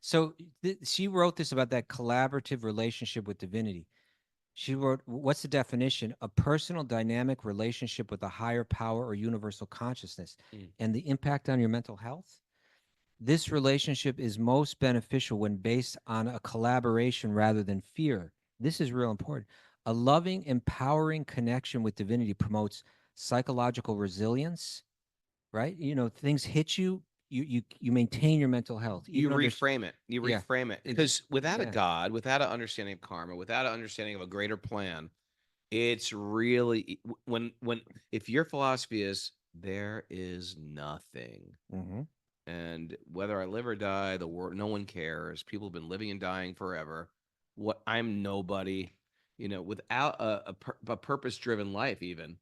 So she wrote this about that collaborative relationship with divinity. She wrote, what's the definition? A personal dynamic relationship with a higher power or universal consciousness, and the impact on your mental health. This relationship is most beneficial when based on a collaboration rather than fear. This is real important. A loving, empowering connection with divinity promotes psychological resilience, right? Things hit you, you maintain your mental health. You Even though there's, reframe it. You yeah, reframe it. ex- Because without a yeah, God, without an understanding of karma, without an understanding of a greater plan, it's really when if your philosophy is there is nothing, hmm and whether I live or die, the world, no one cares. People have been living and dying forever. What I'm nobody, without a purpose-driven life, even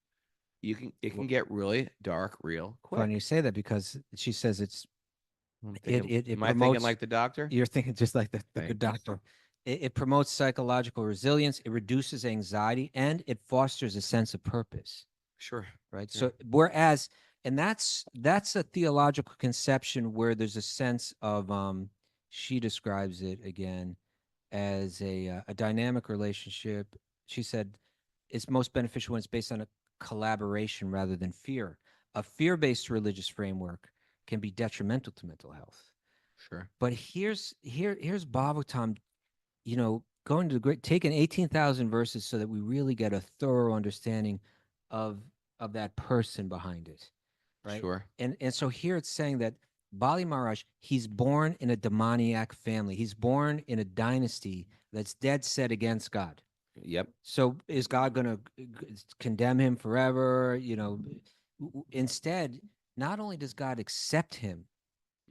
it can get really dark real funny you quick. say that, because she says I'm it thinking, it, it am I thinking promotes. like the doctor? You're thinking just like the good Thank you. doctor. It promotes psychological resilience, it reduces anxiety, and it fosters a sense of purpose, Sure. right? Yeah. So whereas, and that's a theological conception where there's a sense of, she describes it again as a dynamic relationship. She said it's most beneficial when it's based on a collaboration rather than fear. A fear-based religious framework can be detrimental to mental health. Sure. But here's Bhagavatam, going to the great, taking 18,000 verses so that we really get a thorough understanding of that person behind it, right? Sure. And so here it's saying that Bali Maharaj, he's born in a demoniac family. He's born in a dynasty that's dead set against God. Yep. So is God going to condemn him forever? Instead, not only does God accept him,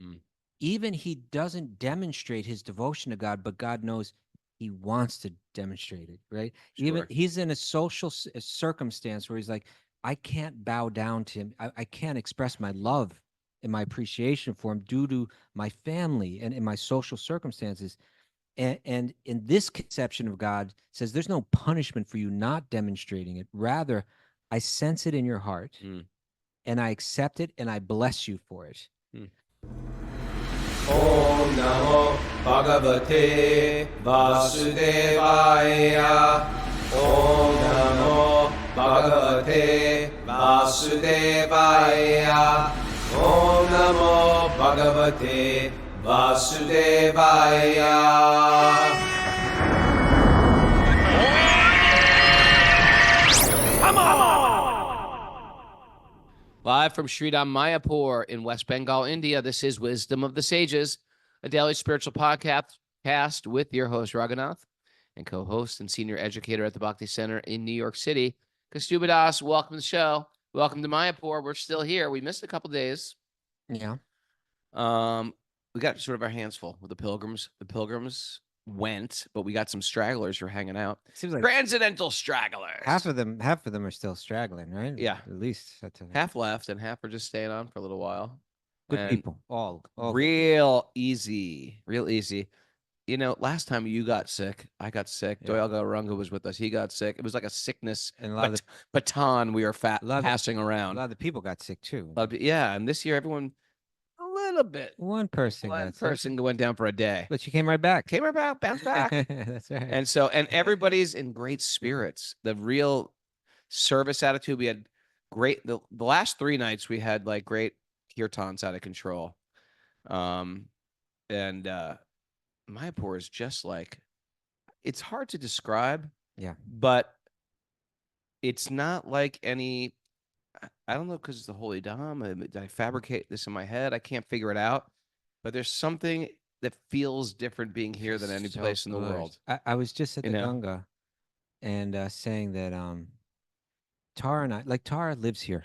Mm. even he doesn't demonstrate his devotion to God, but God knows he wants to demonstrate it, right? Even Sure. he's in a social circumstance where he's like, I can't bow down to him. I can't express my love and my appreciation for him due to my family and in my social circumstances. And in this conception of God says there's no punishment for you not demonstrating it. Rather, I sense it in your heart Mm. and I accept it and I bless you for it. Mm. Om Namo Bhagavate Vasudevaya. Om Namo Bhagavate Vasudevaya. Om Namo Bhagavate Vasudevaya. Live from Sridham Mayapur in West Bengal, India, this is Wisdom of the Sages, a daily spiritual podcast with your host, Raghunath, and co-host and senior educator at the Bhakti Center in New York City, Kaustubha Das. Welcome to the show. Welcome to Mayapur. We're still here. We missed a couple days. Yeah. We got sort of our hands full with the pilgrims. The pilgrims went, but we got some stragglers who are hanging out. Seems like Transcendental stragglers. half of them are still straggling, right? Yeah. At least that's Half left and half are just staying on for a little while. good And people. All good. real easy. Last time you got sick, I got sick. Yeah. Doyle Garunga was with us. He got sick. It was like a sickness And a lot of baton we were passing a around. lot of the people got sick too. Yeah, and this year everyone a little bit. One person One got sick, person went down for a day. but she came right back. Came right back, bounced back. That's right. And everybody's in great spirits. The real service attitude. We had great the last 3 nights we had like great kirtans out of control. And Mayapur is just like, it's hard to describe. Yeah. But it's not like any, I don't know, because it's the Holy Dham. Did I fabricate this in my head? I can't figure it out. But there's something that feels different being here than any So place in the good. world. I was just at You the know? Ganga and saying that Tara and I, like, Tara lives here.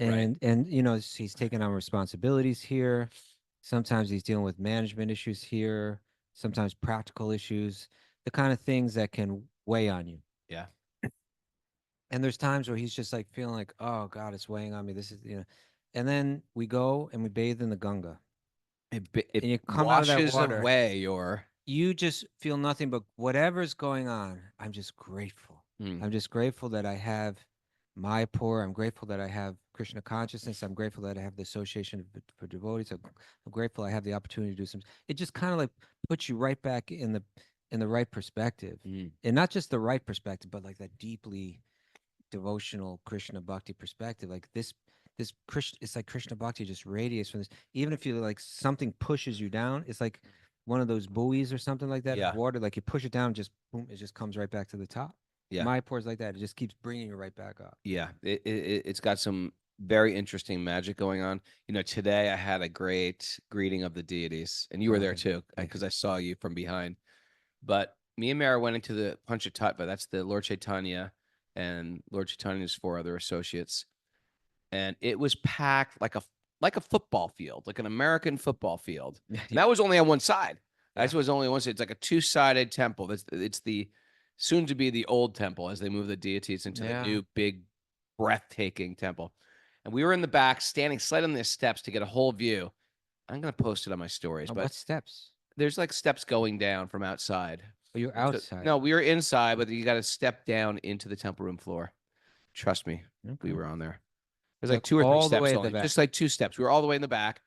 Right. And he's taking on responsibilities here. Sometimes he's dealing with management issues here, sometimes practical issues, the kind of things that can weigh on you. Yeah. And there's times where he's just like feeling like, oh God, it's weighing on me. This is. And then we go and we bathe in the Ganga. It And you come out of that washes water, away your. you just feel nothing but whatever's going on. I'm just grateful. Hmm. I'm just grateful that I have Mayapur. I'm grateful that I have Krishna consciousness. I'm grateful that I have the Association for Devotees. I'm grateful I have the opportunity to do some. It just kind of like puts you right back in the right perspective, and not just the right perspective, but like that deeply devotional Krishna bhakti perspective. Like this Krishna, it's like Krishna bhakti just radiates from this. Even if you like something pushes you down, it's like one of those buoys or something like that Yeah. of water. Like you push it down, just boom, it just comes right back to the top. Yeah. Mayapur is like that. It just keeps bringing you right back up. Yeah, it's got some very interesting magic going on. You know, today I had a great greeting of the deities, and you were there Okay. too, because I saw you from behind. But me and Mara went into the Panchatattva. That's the Lord Chaitanya and Lord Chaitanya's four other associates, and it was packed like a football field, like an American football field. And that was only on one side. That Yeah. was only on one side. It's like a two-sided temple. It's the soon to be the old temple as they move the deities into the Yeah. new big breathtaking temple. And we were in the back, standing slightly on the steps to get a whole view. I'm gonna post it on my stories, but What steps? there's like steps going down from outside. Oh, you're So- outside. no, we were inside, but you got to step down into the temple room floor. Trust me, we Okay. were on there. There's like Like two or three all the steps way at the only, back. just like two steps. We were all the way in the back,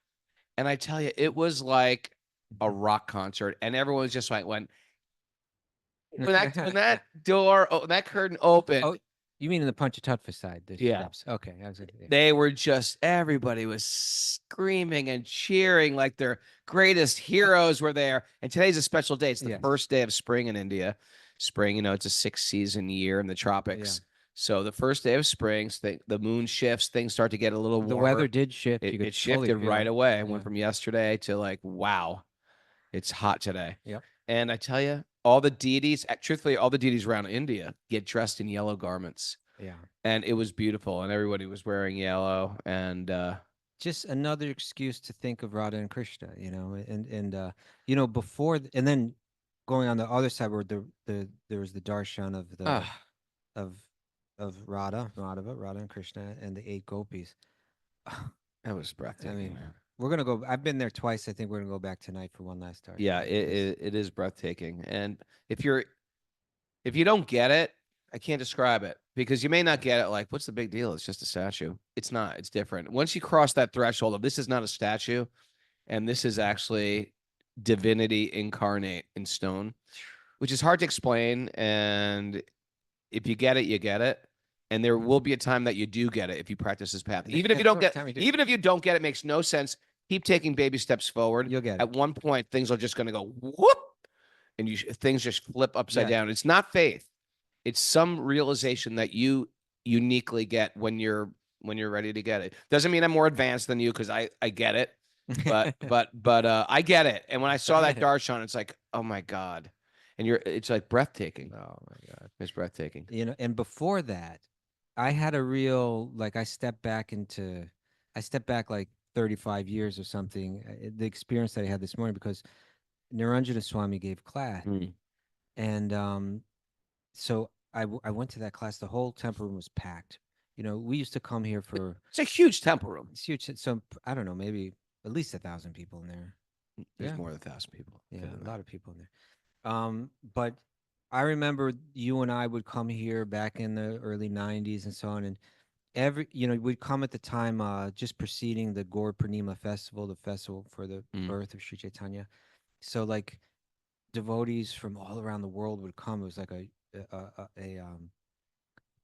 and I tell you, it was like a rock concert, and everyone was just like went when that door, that curtain opened. Oh, you mean in the Panchatattva side? The Yeah. steps. Okay. I was yeah. They were just everybody was screaming and cheering like their greatest heroes were there. And today's a special day. It's the Yes. first day of spring in India. Spring, you know, it's a 6-season year in the tropics. So the first day of spring, the moon shifts, things start to get a little The warmer. weather did shift. You could It totally shifted feel right it. away. It Yeah. went from yesterday to like, wow, it's hot today. Yep. And I tell you, all the deities, truthfully, all the deities around India get dressed in yellow garments. Yeah. And it was beautiful, and everybody was wearing yellow. And Just another excuse to think of Radha and Krishna, you know, before and then going on the other side where there was the darshan of the of Radha and Krishna and the eight gopis. that was breathtaking. I mean, man. we're gonna go. I've been there twice. I think we're gonna go back tonight for one last darshan. Yeah, it is breathtaking. And if you don't get it, I can't describe it because you may not get it. Like, what's the big deal? It's just a statue. It's not. It's different. Once you cross that threshold of this is not a statue, and this is actually divinity incarnate in stone, which is hard to explain. And if you get it, you get it. And there will be a time that you do get it if you practice this path. Even if you don't get, even if you don't get it, makes no sense. Keep taking baby steps forward. You'll get it. At one point, things are just going to go whoop, and things just flip upside down. It's not faith; it's some realization that you uniquely get when you're ready to get it. Doesn't mean I'm more advanced than you because I get it, but I get it. And when I saw that darshan, it's like, oh my god, and it's like breathtaking. Oh my God. It's breathtaking. You know, and before that, I had a real like I stepped back like 35 years or something. The experience that I had this morning because Niranjana Swami gave class, and so I went to that class. The whole temple room was packed. You know, we used to come here for It's a huge temple room. it's huge. So I don't know, maybe at least 1,000 people in there. There's Yeah. more than 1,000 people. Yeah, a lot of people in there. But I remember you and I would come here back in the early 90s and so on. And we'd come at the time just preceding the Gaur Purnima festival, the festival for the birth of Sri Chaitanya. So like devotees from all around the world would come. It was like a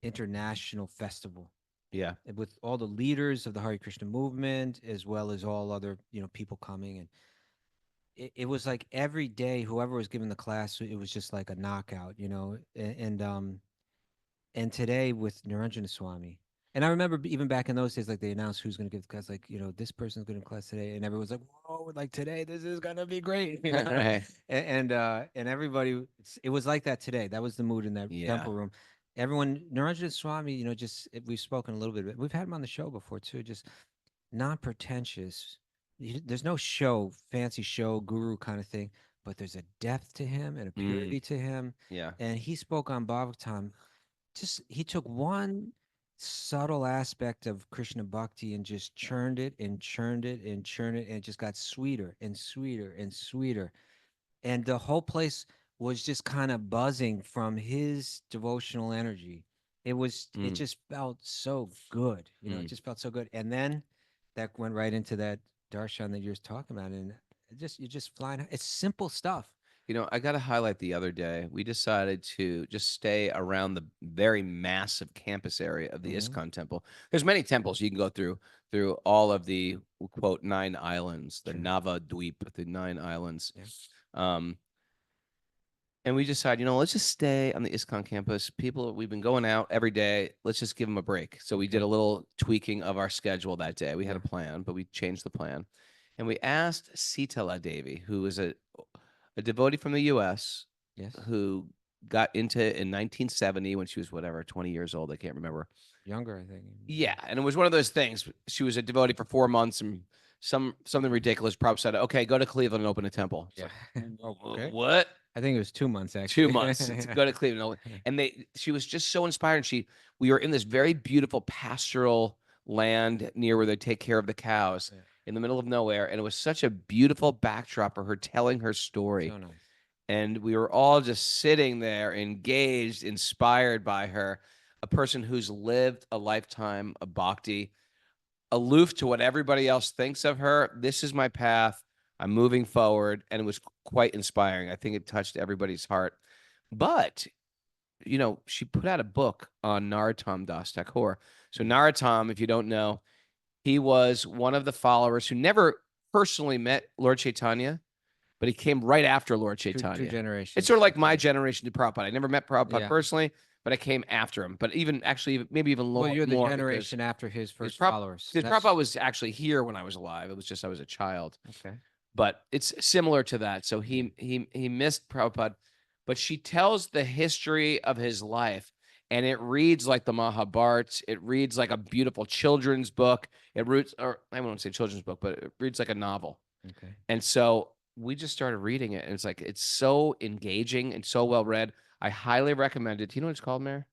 international festival. Yeah. With all the leaders of the Hare Krishna movement, as well as all other, people coming. And it was like every day, whoever was giving the class, it was just like a knockout, and today with Niranjana Swami. And I remember even back in those days, like they announced who's going to give the class, like, this person's going to class today. And everyone's like, whoa, like today, this is going to be great. Right. And everybody, it was like that today. That was the mood in that temple room. Everyone, Niranjana Swami, we've spoken a little bit. We've had him on the show before too, just non-pretentious. There's no fancy show, guru kind of thing, but there's a depth to him and a purity to him. Yeah. And he spoke on Bhagavatam. He took one subtle aspect of Krishna Bhakti and just churned it and churned it and churned it, and it just got sweeter and sweeter and sweeter. And the whole place was just kind of buzzing from his devotional energy. it just felt so good. It just felt so good. And then that went right into that darshan that you're talking about. And you're just flying. It's simple stuff. I got to highlight the other day, we decided to just stay around the very massive campus area of the ISKCON temple. There's many temples you can go through all of the, quote, 9 islands, the Nava Dweep, the 9 islands. Yeah. And we decided, let's just stay on the ISKCON campus. People, we've been going out every day. Let's just give them a break. So we did a little tweaking of our schedule that day. We had a plan, but we changed the plan. And we asked Sitala Devi, who is a devotee from the U.S. Yes. who got into it in 1970 when she was, whatever, 20 years old. I can't remember. Younger, I think. Yeah. And it was one of those things. She was a devotee for 4 months and something ridiculous. Prabhupada said, okay, go to Cleveland and open a temple. Yeah. Okay. What? I think it was 2 months, actually. 2 months to go to Cleveland. And she was just so inspired. And we were in this very beautiful pastoral land near where they take care of the cows in the middle of nowhere. And it was such a beautiful backdrop for her telling her story. So nice. And we were all just sitting there, engaged, inspired by her, a person who's lived a lifetime of bhakti, aloof to what everybody else thinks of her. This is my path. I'm moving forward. And it was quite inspiring. I think it touched everybody's heart. But, she put out a book on Narottam Das Thakur. So Narottam, if you don't know, he was one of the followers who never personally met Lord Chaitanya, but he came right after Lord Chaitanya. Two generations. It's sort of like my generation to Prabhupada. I never met Prabhupada Yeah. personally, but I came after him. But maybe even more. Well, you're the more generation after his first Prab- followers. Because Prabhupada was actually here when I was alive. It was just I was a child. Okay. But it's similar to that. So he missed Prabhupada, but she tells the history of his life, and it reads like the Mahabharata. It reads like a beautiful children's book. It reads, or I won't say children's book, but it reads like a novel. Okay. And so we just started reading it, and it's so engaging and so well read. I highly recommend it. Do you know what it's called, Mayor?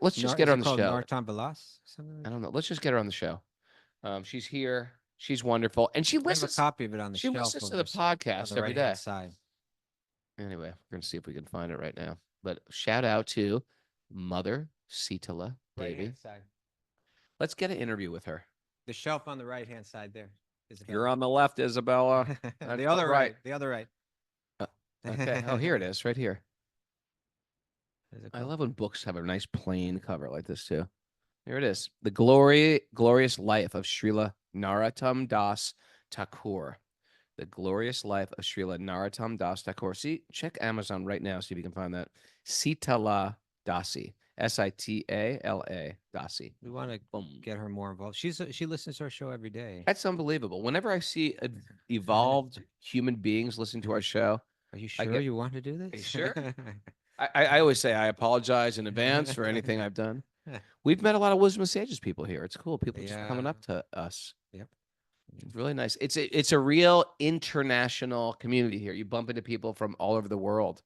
Let's just get her on the show. Narottam Vilas? I don't know. Let's just get her on the show. She's here. She's wonderful, and she I have a listens. copy of it on the She shelf. listens to over the there on podcast the every right-hand day. side. Anyway, we're gonna see if we can find it right now. But shout out to Mother Sitala Devi. Right-hand side. Let's get an interview with her. The shelf on the right-hand side there. Isabella. You're on the left, Isabella. The other right. The other right. Okay. Oh, here it is, right here. There's a I couple. love when books have a nice plain cover like this too. Here it is. The glorious life of Srila Narottam Das Thakur. The glorious life of Srila Narottam Das Thakur. See, check Amazon right now. See if you can find that. Sitala Dasi. Sitala Dasi. We want to Boom. get her more involved. She listens to our show every day. That's unbelievable. Whenever I see evolved human beings listening to our show, Are you sure you want to do this? Are you sure? I always say I apologize in advance for anything I've done. We've met a lot of wisdom and sages people here. It's cool. People just coming up to us. Yep. It's really nice. It's a real international community here. You bump into people from all over the world.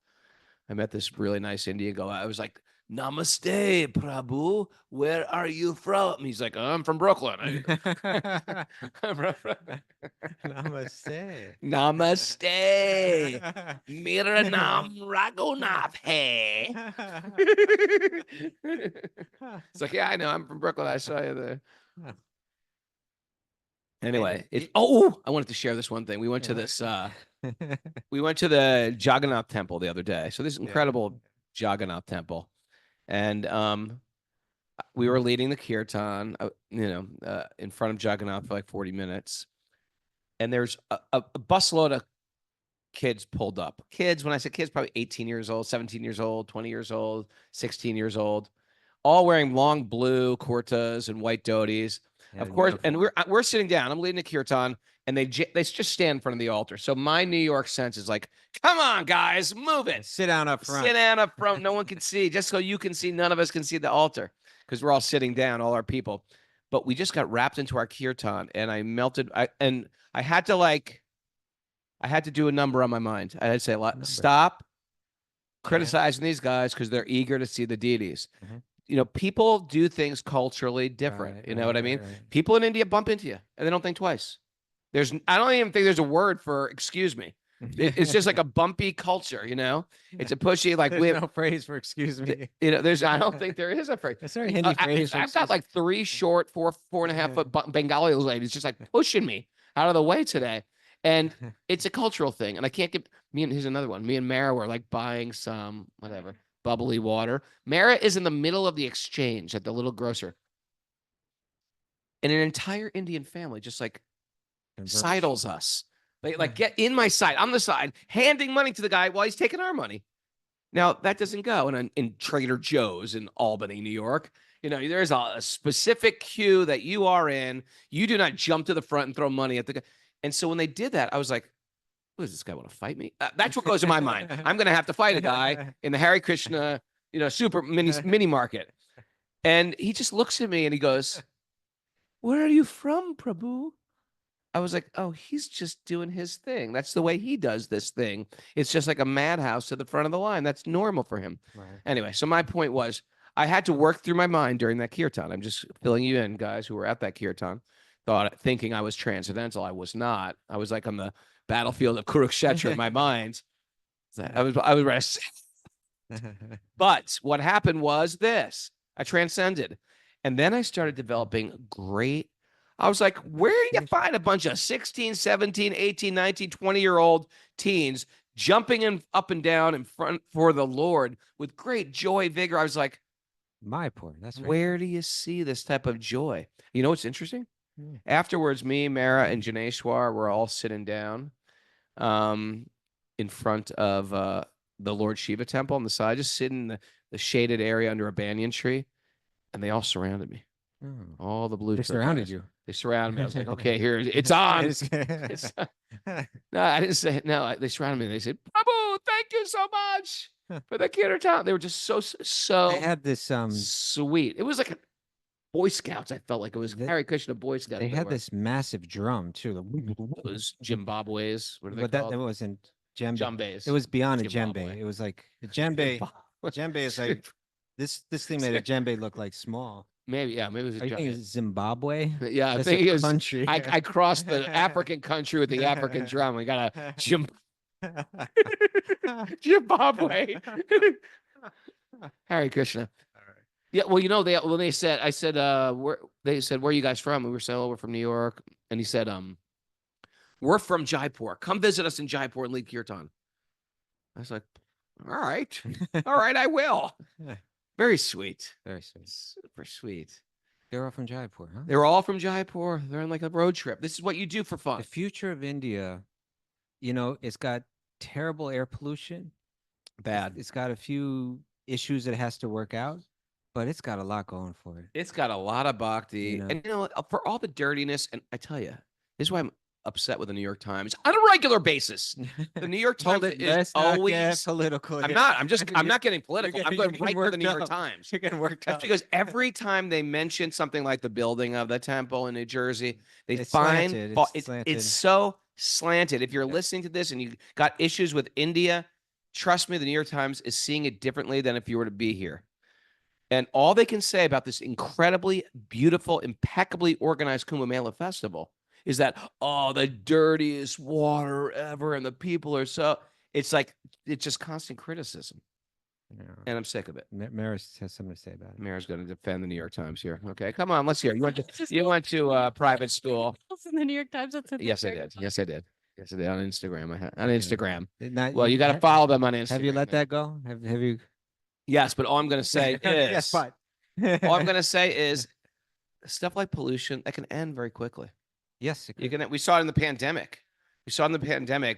I met this really nice Indian girl. I was like, "Namaste, Prabhu. Where are you from?" He's like, "I'm from Brooklyn." Namaste. Namaste. Mera naam Raghunath hai. It's like, yeah, I know. I'm from Brooklyn. I saw you there. Anyway, I wanted to share this one thing. We went to this. We went to the Jagannath temple the other day. So this incredible Jagannath temple, and we were leading the kirtan, in front of Jagannath for like 40 minutes, and there's a busload of kids pulled up. Kids, when I say kids, probably 18 years old, 17 years old, 20 years old, 16 years old, all wearing long blue kurtas and white dhotis. Of course, and we're sitting down. I'm leading the kirtan, and they just stand in front of the altar. So my New York sense is like, come on, guys, move it. Sit down up front. Sit down up front. No one can see. Just so you can see, none of us can see the altar because we're all sitting down, all our people. But we just got wrapped into our kirtan, and I melted. I had to do a number on my mind. I had to say, stop criticizing these guys because they're eager to see the deities. Mhm. People do things culturally different. Right, You know right, what I mean? right. People in India bump into you and they don't think twice. I don't even think there's a word for excuse me. It's just like a bumpy culture, you know. It's a pushy, like There's no phrase for excuse me. you know. I don't think there is a phrase. Is there any phrase for I've got like 3 short, 4.5 foot Bengali ladies just like pushing me out of the way today, and it's a cultural thing. And I can't get me and here's another one. Me and Mara were like buying some whatever bubbly water. Mara is in the middle of the exchange at the little grocer, and an entire Indian family just like sidles us. They like get in my side. I'm the side, handing money to the guy while he's taking our money. Now that doesn't go in Trader Joe's in Albany, New York. You know, there's a specific queue that you are in. You do not jump to the front and throw money at the guy. And so when they did that, I was like, "Does this guy want to fight me?" That's what goes in my mind. I'm going to have to fight a guy in the Hare Krishna, you know, super mini market. And he just looks at me and he goes, "Where are you from, Prabhu?" I was like, oh, he's just doing his thing. That's the way he does this thing. It's just like a madhouse to the front of the line. That's normal for him. Right. Anyway, so my point was I had to work through my mind during that kirtan. I'm just filling you in, guys who were at that kirtan, thinking I was transcendental. I was not. I was like on the battlefield of Kurukshetra in my mind. I was ready. But what happened was this. I transcended. And then I started developing I was like, where do you find a bunch of 16, 17, 18, 19, 20-year-old teens jumping up and down in front for the Lord with great joy, vigor? I was like, Mayapur, that's right. where do you see this type of joy? You know what's interesting? Yeah. Afterwards, me, Mara, and Janeshwar were all sitting down in front of the Lord Shiva temple on the side, just sitting in the shaded area under a banyan tree, and they all surrounded me. Oh. All the blue. They surrounded you. They surrounded me. I was like, okay, here it's on. No, I didn't say it. No, they surrounded me. They said, Prabhu, thank you so much for the kirtan. They were just so They had this sweet. It was like Boy Scouts. I felt like it was Hare Krishna Boy Scouts. They had this massive drum too. It was Zimbabwe's. What are they But called? that wasn't djembe. Djembes. It was beyond a Zimbabwe. djembe. It was like a djembe. Djembe is like this thing made a djembe look like small. Maybe, yeah, maybe it was I think it's Zimbabwe. Yeah, I That's think a it was country. I crossed the African country with the African drum. We got a Zimbabwe. Hare Krishna. Yeah, well, you know, when they said, I said, where are you guys from? We were saying, oh, we're from New York. And he said, we're from Jaipur. Come visit us in Jaipur and lead kirtan. I was like, all right, I will. Very sweet. Very sweet. Super sweet. They're all from Jaipur, huh? They're all from Jaipur. They're on like a road trip. This is what you do for fun. The future of India, you know, it's got terrible air pollution. Bad. It's got a few issues it has to work out, but it's got a lot going for it. It's got a lot of bhakti. You know? And, you know, for all the dirtiness, and I tell you, this is why I'm upset with the New York Times on a regular basis. The New York Times is always political. I'm not getting political. I'm going right for the New York Times. You're getting worked up. That's because every time they mention something like the building of the temple in New Jersey, they It's find slanted. It's slanted. it's so slanted. If you're listening to this and you got issues with India, trust me, the New York Times is seeing it differently than if you were to be here. And all they can say about this incredibly beautiful, impeccably organized Kumbh Mela festival is that, oh, the dirtiest water ever, and the people are so, it's just constant criticism. Yeah. And I'm sick of it. Maris has something to say about it. Mayor's going to defend the New York Times here. Okay, come on, let's hear. You went to private school. In the New York Times. That's Yes, I did. Yes, I did. Yes, I did on Instagram. On Instagram. Not- Well, you got to follow them on Instagram. Have you let man. that go? Have you? Yes, but all I'm going to say is, Yes, but. all I'm going to say is, stuff like pollution that can end very quickly. Yes. We saw it in the pandemic.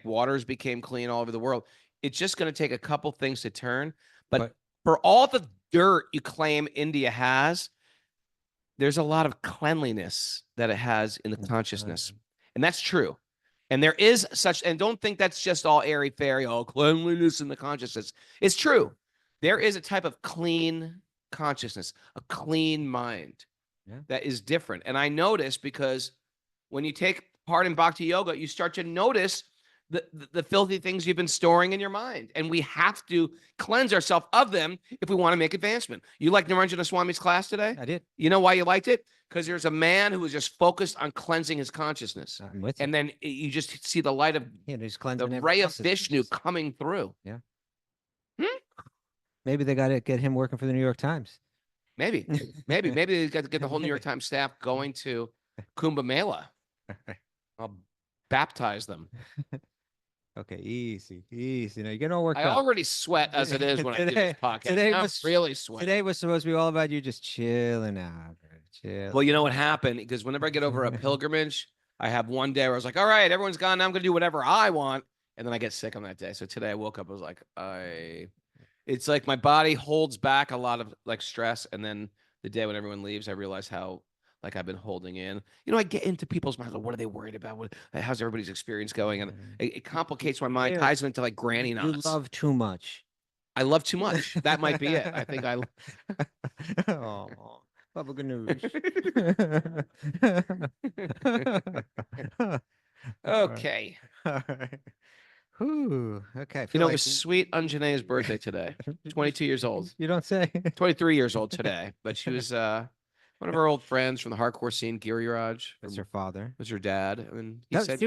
Waters became clean all over the world. It's just going to take a couple things to turn. But for all the dirt you claim India has, there's a lot of cleanliness that it has in the consciousness. And that's true. And there is such, and don't think that's just all airy-fairy, all cleanliness in the consciousness. It's true. There is a type of clean consciousness, a clean mind that is different. And I notice because when you take part in Bhakti Yoga, you start to notice the filthy things you've been storing in your mind. And we have to cleanse ourselves of them if we want to make advancement. You like Niranjana Swami's class today? I did. You know why you liked it? Because there's a man who was just focused on cleansing his consciousness. I'm with you. And then you just see the light of Yeah, just the cleansing ray everyone of else's Vishnu consciousness. coming through. Maybe they got to get him working for the New York Times. Maybe they got to get the whole New York Times staff going to Kumbh Mela. I'll baptize them. Okay, easy. Now you're getting all worked I up. already sweat as it is when I do this podcast. Today I'm was really sweating. Today was supposed to be all about you just chilling out, bro. Chill. Well, you know what happened? Because whenever I get over a pilgrimage, I have one day where I was like, all right, everyone's gone. Now I'm going to do whatever I want. And then I get sick on that day. So today I woke up, I was like, it's like my body holds back a lot of like stress. And then the day when everyone leaves, I realize how like I've been holding in. You know, I get into people's minds. Like, what are they worried about? How's everybody's experience going? And it complicates my mind, ties them into like granny You knots. love too much. I love too much. That might be it. I think I. Oh, Baba Ganoush. Okay. All right. Whew. Okay. I You feel know, it like was sweet Anjaneya's birthday today. 22 years old. You don't say. 23 years old today. But she was one of our old friends from the hardcore scene, Giriraj. That's her father. Was her dad. And he said,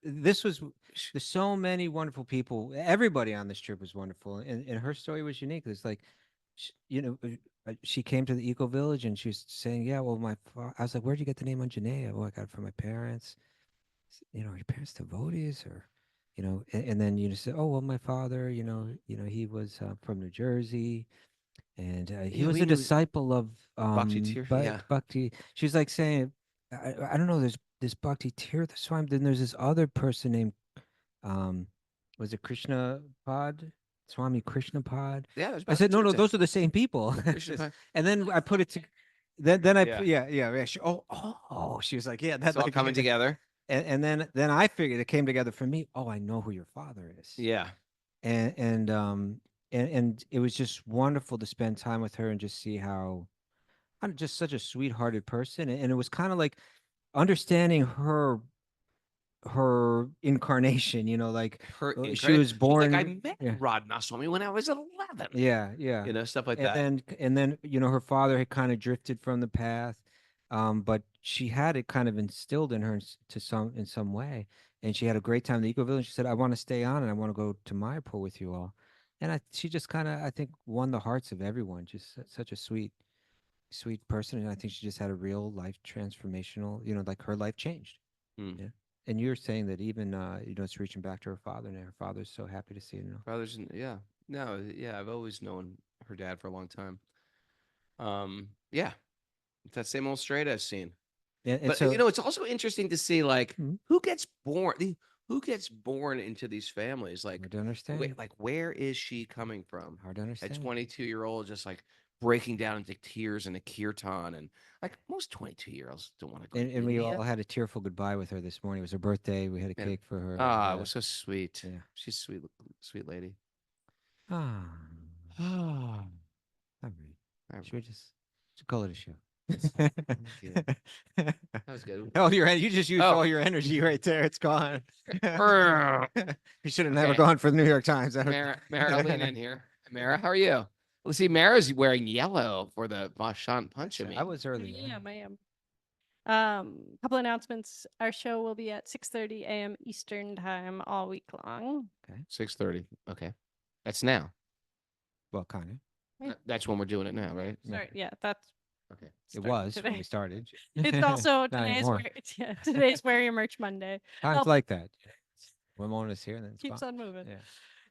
there's so many wonderful people. Everybody on this trip was wonderful. And her story was unique. It's like, she came to the eco village and she was saying, yeah, well, I was like, where'd you get the name Anjaneya? Oh, I got it from my parents. Are your parents devotees or, and then you say, oh, well, my father, he was from New Jersey. And he Yeah, was we a knew- Disciple of Bhakti Tirtha, yeah. Bhakti. She was like saying, I don't know, there's this Bhakti Tirtha Swami. Then there's this other person named, was it Krishna Pod? Swami Krishna Pod? yeah, there's I said, no, Bhakti Tirtha. those are the same people. Krishna Pod. And then I put it to, then I, Yeah. yeah. She was like, yeah, that's It's all like coming together. And then I figured it came together for me. Oh, I know who your father is. Yeah. And it was just wonderful to spend time with her and just see how I'm just such a sweethearted person. And it was kind of like understanding her incarnation, like she was born. Like I met yeah. Raghunath Swami when I was 11. Yeah. You know, stuff like that. And then her father had kind of drifted from the path, but she had it kind of instilled in her in some way, and she had a great time in the eco village. She said, I want to stay on and I want to go to Mayapur with you all. And she just kind of, I think, won the hearts of everyone. Just such a sweet person. And I think she just had a real life transformational, like her life changed. Yeah. And you're saying that even, it's reaching back to her father now. Her father's so happy to see it. Yeah. No, yeah. I've always known her dad for a long time. Yeah. It's that same old straight edge scene. Yeah. But so, it's also interesting to see like Mhm. who gets born into these families. Like, hard to understand. where is she coming from? Hard to A understand. 22-year-old just like breaking down into tears in a kirtan, and like most 22-year-olds don't want to go. And we all had a tearful goodbye with her this morning. It was her birthday. We had a cake for her. Ah, it was so sweet. Yeah. She's a sweet lady. Ah, Ah, all right. Should we just call it a show? That was good. Oh, you just used Oh. all your energy right there. It's gone. Mara, You should have never Okay. gone for the New York Times. Mara, lean in here. Mara, how are you? Let's see. Mara's wearing yellow for the Vashant Panchami. I was early. I am. Couple announcements. Our show will be at 6:30 a.m. Eastern time all week long. 6:30. Okay, that's now. Well, kind of. That's when we're doing it now, right? Yeah. Sorry, yeah, that's Okay. It starting was when today. we started. It's also Not anymore. today's Wear Your Merch Monday. Times help- like that. One moment is here, and then it's Keeps gone. on moving. Yeah.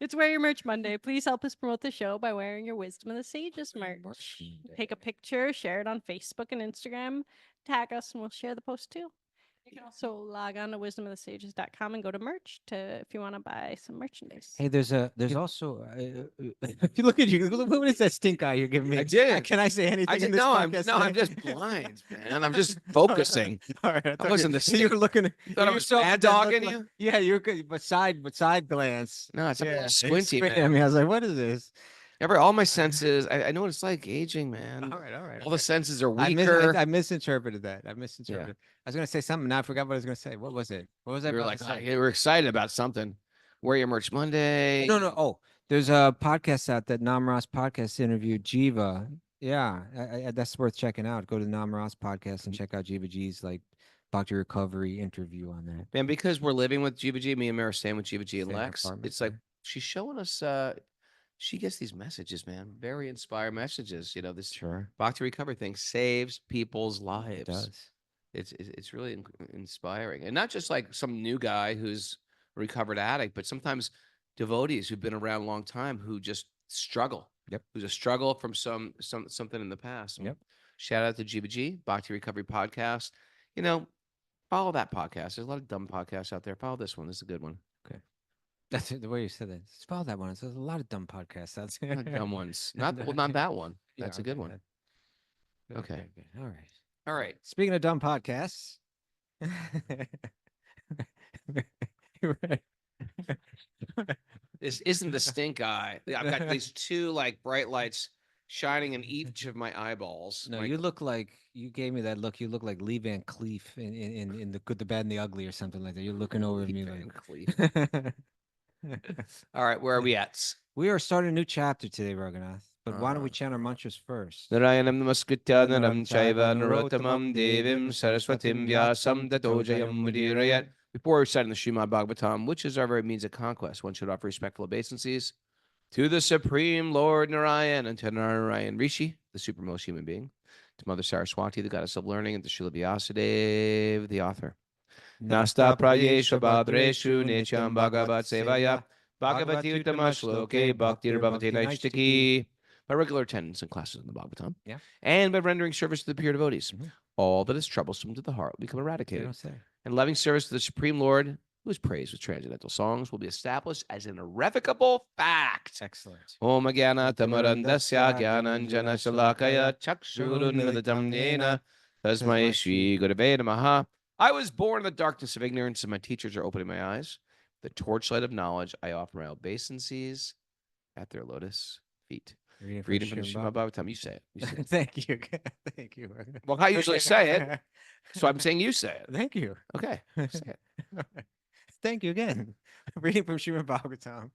It's Wear Your Merch Monday. Please help us promote the show by wearing your Wisdom of the Sages merch. Take a picture, share it on Facebook and Instagram, tag us, and we'll share the post too. You can also log on to wisdomofthesages.com and go to merch if you want to buy some merchandise. Hey, there's also. If you look at you, what is that stink eye you're giving me? I did. Can I say anything? in this I'm podcast just today? blind, man. I'm just focusing. All right, I wasn't the You were looking. Thought I you were was so mad good, dogging look you? like- Yeah, you're good, but side glance. No, it's a Yeah, little squinty, squint man. at me. I was like, what is this? All my senses. I know what it's like aging, man. All right. All the senses are I weaker. misinterpreted that. I misinterpreted. I was gonna say something. Now I forgot what I was gonna say. What was it? What was I You were about like, to say? you were excited about something. Wear your merch Monday. No. Oh, there's a podcast out that Nam Ross podcast interviewed Jiva. Yeah, that's worth checking out. Go to the Nam Ross podcast and check out Jiva G's like Bhakti Recovery interview on that. Man, because we're living with Jiva G, me and Mara staying with Jiva G and Stay in her Lex. apartment It's like there. she's showing us. She gets these messages, man. Very inspired messages. You know, this Sure, Bhakti Recovery thing saves people's it lives. does. It's really inspiring, and not just like some new guy who's a recovered addict, but sometimes devotees who've been around a long time who just struggle. Yep. Who's a struggle from something in the past. Yep. Shout out to GBG, Bhakti Recovery Podcast. You know, follow that podcast. There's a lot of dumb podcasts out there. Follow this one. This is a good one. That's the way you said that. Spell that one. There's a lot of dumb podcasts out there. Not dumb ones. Not that one. Yeah, That's a good okay, one. good. Okay. Good. All right. All right. Speaking of dumb podcasts. This isn't the stink eye. I've got these two like bright lights shining in each of my eyeballs. No, My- you look like you gave me that look. You look like Lee Van Cleef in the Good, the Bad, and the Ugly or something like that. You're looking over at Lee me Van like. Cleef. All right, where are we at? We are starting a new chapter today, Raghunath. But why don't we Uh, chant our mantras first? Narayanam namaskritya naram chaiva narottamam devim saraswatim vyasam tato jayam mudirayat. Before reciting the Srimad Bhagavatam, which is our very means of conquest, one should offer respectful obeisances to the Supreme Lord Narayan and to Narayan Rishi, the supermost human being, to Mother Saraswati, the goddess of learning, and to Srila Vyasadeva, the author. Nasta prayesha badreshu necham bhagavat sevaya bhagavati uttama shloke bhaktir bhavati naishtiki. By regular attendance in classes in the Bhagavatam, Yeah. and by rendering service to the pure devotees, Mhm. all that is troublesome to the heart will become They eradicated, don't say. and loving service to the Supreme Lord, who is praised with transcendental songs, will be established as an irrevocable fact. Excellent. Om Gyana Tamarandasya Gyananjana Shalakaya Chakshurunmilitam Nena Tasmai Shri Gurave Namaha. I was born in the darkness of ignorance, and my teachers are opening my eyes. The torchlight of knowledge, I offer my obeisances at their lotus feet. Reading from the Srimad Bhagavatam. You say it. You say it. Thank you. Thank you. Well, I usually say it, so I'm saying you say it. Thank you. Okay. Say it. Thank you again. Reading from Srimad Bhagavatam,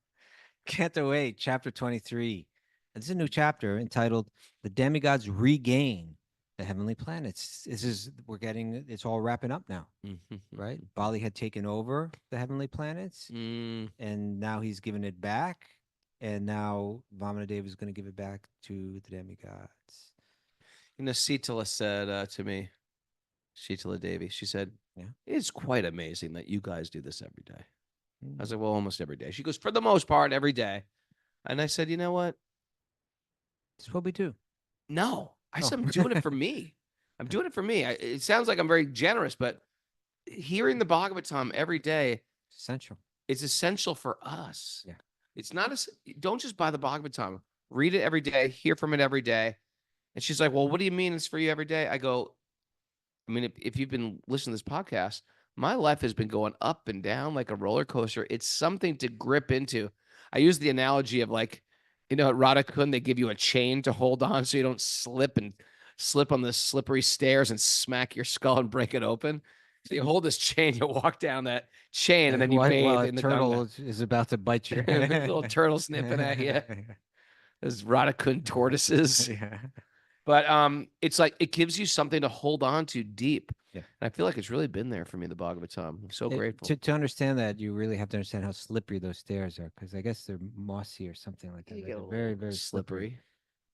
Canto 8, Chapter 23. This is a new chapter entitled "The Demigods Regain the Heavenly Planets." It's all wrapping up now, right? Bali had taken over the heavenly planets, Mm, and now he's giving it back, and now Vamanadeva is going to give it back to the demigods. you know, Sitala said to me, Sitala Devi, she said, Yeah. it's quite amazing that you guys do this every day. Mm. I was like, well, almost every day. She goes, for the most part, every day. And I said, you know what? It's what we do. No, I said, Oh. I'm doing it for me. I'm doing it for me. It sounds like I'm very generous, but hearing the Bhagavatam every day, It's essential. it's essential for us. Yeah. It's not, don't just buy the Bhagavatam. Read it every day, hear from it every day. And she's like, well, what do you mean it's for you every day? I go, I mean, if you've been listening to this podcast, my life has been going up and down like a roller coaster. It's something to grip into. I use the analogy of like, you know, at Radhakund, they give you a chain to hold on so you don't slip on the slippery stairs and smack your skull and break it open. So you hold this chain, you walk down that chain, and then you bathe while a in the turtle Ganga. is about to bite you. Little turtle snipping at you. Those Radhakund tortoises. Yeah. But it's like it gives you something to hold on to deep. Yeah. And I feel like it's really been there for me, the Bhagavatam. I'm so grateful. To understand that, you really have to understand how slippery those stairs are, because I guess they're mossy or something like that. You Like, get a they're very, little very slippery. slippery.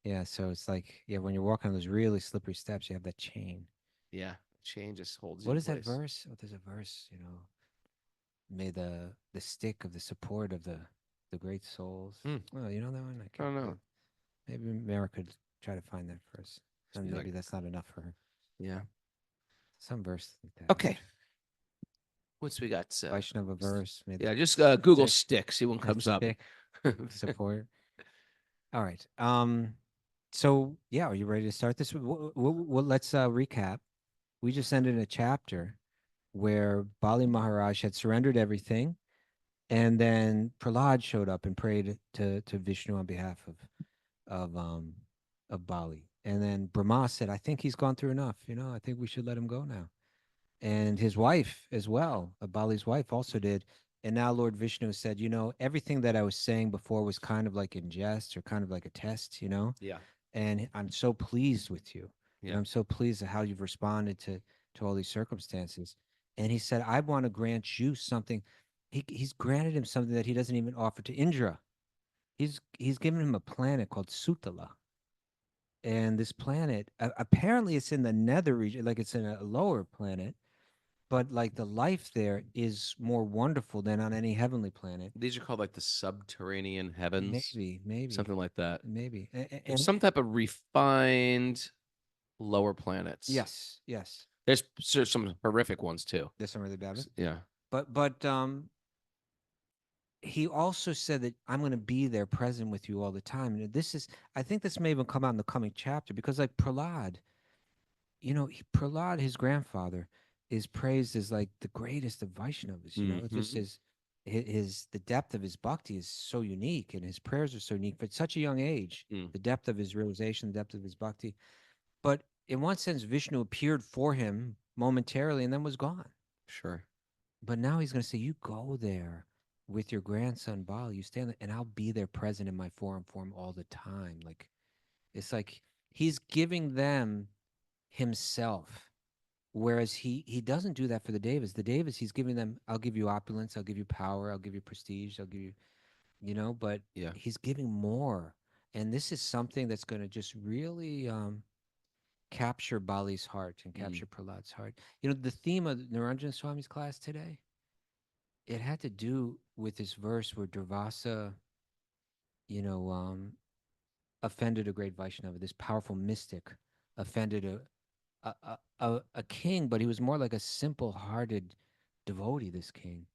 Yeah, so it's like, yeah, when you're walking on those really slippery steps, you have that chain. Yeah. Chain just holds What you in is that place. verse? Oh, there's a verse, you know, may the stick of the support of the great souls. Hmm. Oh, you know that one? I don't know. Maybe Mara could try to find that for us. And be like- maybe that's not enough for her. Yeah. Some verse like that. Okay. What's we got? Vaishnava verse. Maybe Yeah, just Google Stick. stick. See what comes up. stick support. All right. So yeah, are you ready to start this? Well, let's recap. We just ended a chapter where Bali Maharaj had surrendered everything, and then Prahlad showed up and prayed to Vishnu on behalf of um of Bali. And then Brahma said, I think he's gone through enough. I think we should let him go now. And his wife as well, Bali's wife also did. And now Lord Vishnu said, everything that I was saying before was kind of like in jest or kind of like a test. Yeah. And I'm so pleased with you. And Yeah. I'm so pleased at how you've responded to all these circumstances. And he said, I want to grant you something. He's granted him something that he doesn't even offer to Indra. He's given him a planet called Sutala. And this planet, apparently it's in the nether region, like it's in a lower planet, but like the life there is more wonderful than on any heavenly planet. These are called like the subterranean heavens, Maybe, something like that. maybe. There's some type of refined lower planets. Yes, There's some horrific ones too. there's some really bad ones. Yeah. But he also said that I'm going to be there present with you all the time. And I think this may even come out in the coming chapter, because like Prahlad, Prahlad, his grandfather, is praised as like the greatest of Vaishnavas. It's just the depth of his bhakti is so unique, and his prayers are so unique. But at such a young age, the depth of his realization, the depth of his bhakti. But in one sense, Vishnu appeared for him momentarily and then was gone. Sure. But now he's going to say, you go there with your grandson Bali, you stand there, and I'll be there present in my form all the time. Like, it's like he's giving them himself, whereas he doesn't do that for the Devas. The Devas, he's giving them, I'll give you opulence, I'll give you power, I'll give you prestige, I'll give you, but Yeah. he's giving more. And this is something that's going to just really capture Bali's heart and capture Prahlad's heart. The theme of Niranjan Swami's class today, it had to do with this verse where Durvasa, you know, um, offended a great Vaishnava, this powerful mystic, offended a king, but he was more like a simple-hearted devotee. This king,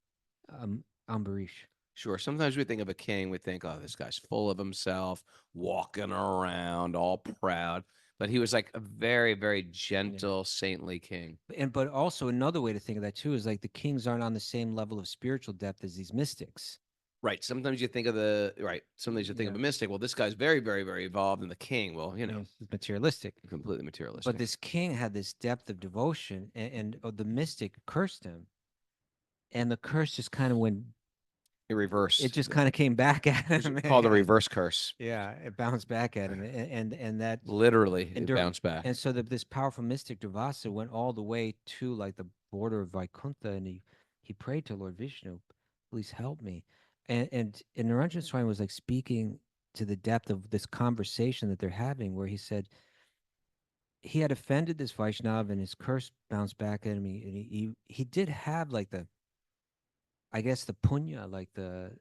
Ambarish. Sure. Sometimes we think of a king, we think, oh, this guy's full of himself, walking around all proud. But he was like a very, very gentle, saintly king. But also another way to think of that too is like the kings aren't on the same level of spiritual depth as these mystics. Right. Sometimes you think of sometimes you think of a mystic. Well, this guy's very, very, very evolved, and the king, well, It's materialistic. completely materialistic. But this king had this depth of devotion, and the mystic cursed him, and the curse just kind of went. It reversed. It just kind of came back at him. It's called a reverse curse. Yeah, it bounced back at him, and that Literally, and it bounced back. And so this powerful mystic Durvasa went all the way to like the border of Vaikuntha, and he prayed to Lord Vishnu, please help me. And Niranjan Swami was like speaking to the depth of this conversation that they're having, where he said he had offended this Vaishnava, and his curse bounced back at him. He did have like I guess the punya, like the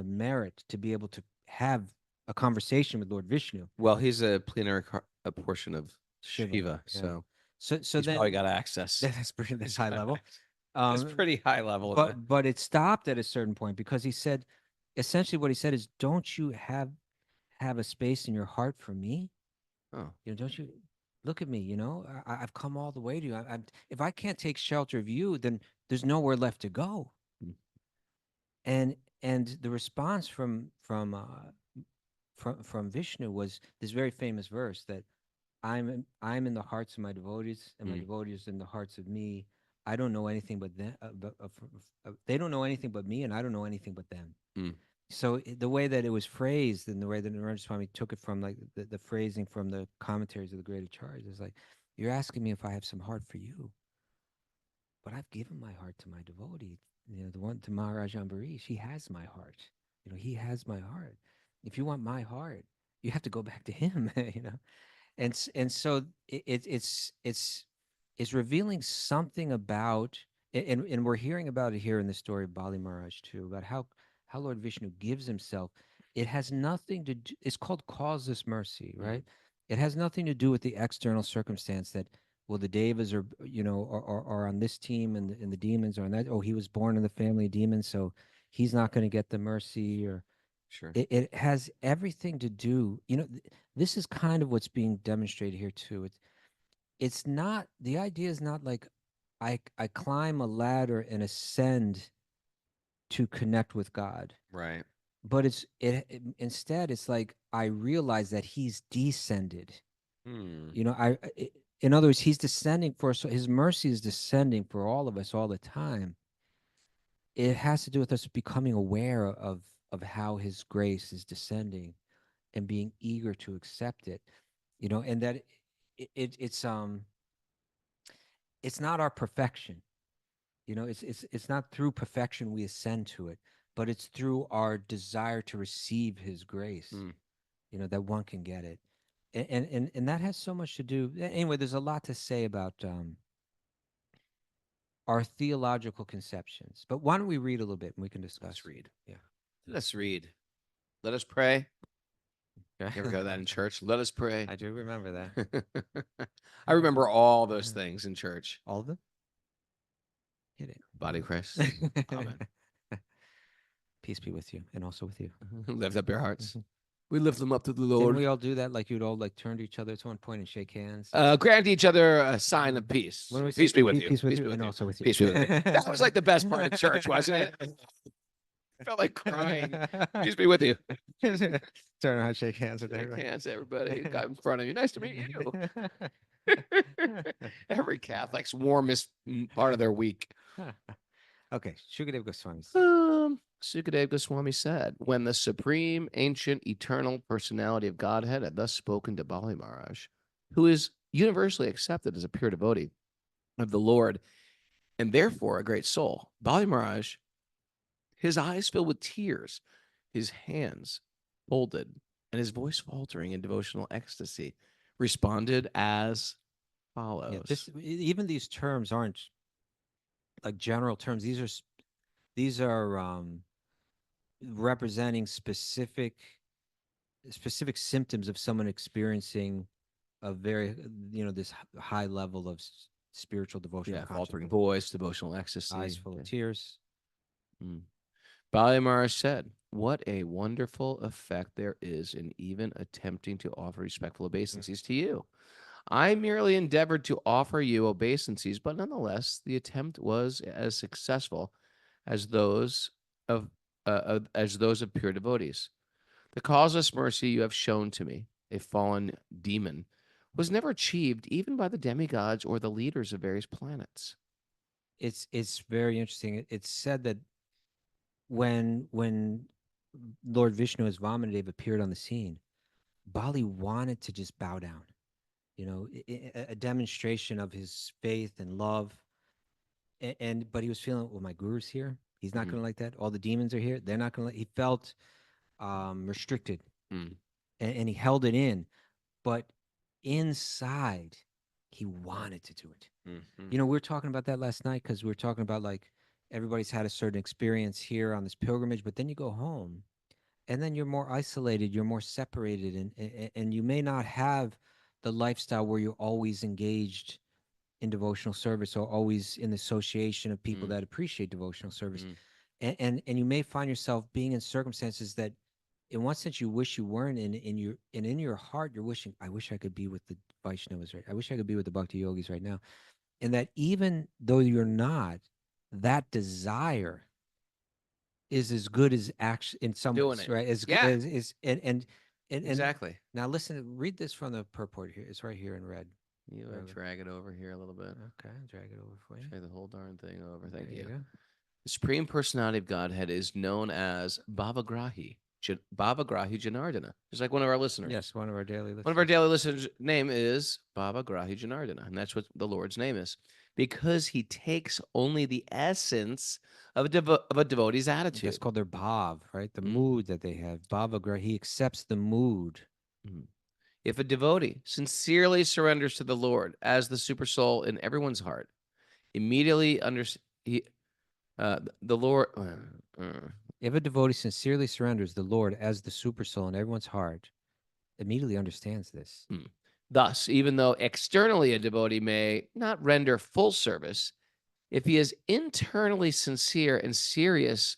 merit to be able to have a conversation with Lord Vishnu. Well, he's a plenary a portion of Shiva, yeah. so he's then probably got access. That's high level. That's pretty high level. But it stopped at a certain point, because he said, essentially what he said is, don't you have a space in your heart for me? Oh, Don't you look at me? I've come all the way to you. If I can't take shelter of you, then there's nowhere left to go. And the response from Vishnu was this very famous verse that I'm in the hearts of my devotees, and my devotees in the hearts of me. I don't know anything but them. They don't know anything but me, and I don't know anything but them. So the way that it was phrased, and the way that Narendra Swami took it from like the phrasing from the commentaries of the Great Acharyas is like, you're asking me if I have some heart for you, but I've given my heart to my devotee. The one to Maharaj Ambarish. He has my heart. He has my heart. If you want my heart, you have to go back to him. And so it's revealing something about, and we're hearing about it here in the story of Bali Maharaj too, about how Lord Vishnu gives himself. It has nothing to do, it's called causeless mercy, right? It has nothing to do with the external circumstance that, well, the Devas are, are on this team, and the demons are on that. Oh, he was born in the family of demons, so he's not going to get the mercy. Or sure. It has everything to do. This is kind of what's being demonstrated here too. It's not, the idea is not like I climb a ladder and ascend to connect with God. Right. but instead it's like I realize that he's descended. You know, in other words, he's descending for us. So his mercy is descending for all of us all the time. It has to do with us becoming aware of how his grace is descending and being eager to accept it. You know, and that it's not our perfection. You know, it's not through perfection we ascend to it, but it's through our desire to receive his grace. You know, that one can get it. And that has so much to do. Anyway, there's a lot to say about our theological conceptions. But why don't we read a little bit and we can discuss? Let's read. Yeah. Let's read. Let us pray. You ever go to that in church? Let us pray. I do remember that. I remember all those things in church. All of them? Hit it. Body of Christ. Amen. Peace be with you and also with you. Lift up your hearts. We lift them up to the Didn't Lord. we all do that? Like you'd all like turn to each other at one point and shake hands. Grant each other a sign of peace. When we Peace say be with you. Peace with you and also with you. Peace be with you. That was like the best part of church, wasn't it? I felt like crying. Peace be with you. Turn around, shake hands with Shake everybody. hands, everybody. Got in front of you. Nice to meet you. Every Catholic's warmest part of their week. Okay, Shukadev Goswami. Sukadeva Goswami said, when the supreme, ancient, eternal personality of Godhead had thus spoken to Bali Maharaj, who is universally accepted as a pure devotee of the Lord, and therefore a great soul, Bali Maharaj, his eyes filled with tears, his hands folded, and his voice faltering in devotional ecstasy, responded as follows. Yeah, even these terms aren't like general terms. These are representing specific symptoms of someone experiencing a very this high level of spiritual devotional faltering consciousness. voice, devotional ecstasy, Eyes full of tears. Bali Maharaj said, what a wonderful effect there is in even attempting to offer respectful obeisances to you. I merely endeavored to offer you obeisances, but nonetheless, the attempt was as successful as those of pure devotees. The causeless mercy you have shown to me, a fallen demon, was never achieved even by the demigods or the leaders of various planets. It's very interesting. It's said that when Lord Vishnu as Vamadev appeared on the scene, Bali wanted to just bow down. You know, a demonstration of his faith and love. But he was feeling, well, my guru's here. He's not going to like that. All the demons are here. They're not going to. He felt restricted, and he held it in. But inside, he wanted to do it. You know, we were talking about that last night because we were talking about like everybody's had a certain experience here on this pilgrimage, but then you go home, and then you're more isolated. You're more separated, and you may not have the lifestyle where you're always engaged in devotional service or always in the association of people that appreciate devotional service. And you may find yourself being in circumstances that in one sense you wish you weren't in your heart you're wishing, I wish I could be with the Vaishnavas, right? I wish I could be with the Bhakti Yogis right now. And that even though you're not, that desire is as good as action in some ways, right? As good as and Exactly. Now listen, read this from the purport here. It's right here in red. You drag it over here a little bit. Okay, drag it over for you. Drag the whole darn thing over. Thank There you. go. The Supreme Personality of Godhead is known as Bhavagrahi Janardana. Just like one of our listeners. Yes, one of our daily listeners. One of our daily listeners' name is Bhavagrahi Janardana, and that's what the Lord's name is. Because he takes only the essence of a devotee's attitude. That's called their bhav, right? The mood that they have. Bhavagrahi, he accepts the mood. If a devotee sincerely surrenders to the Lord as the super soul in everyone's heart, immediately the Lord. If a devotee sincerely surrenders the Lord as the super soul in everyone's heart, immediately understands this. Thus, even though externally a devotee may not render full service, if he is internally sincere and serious,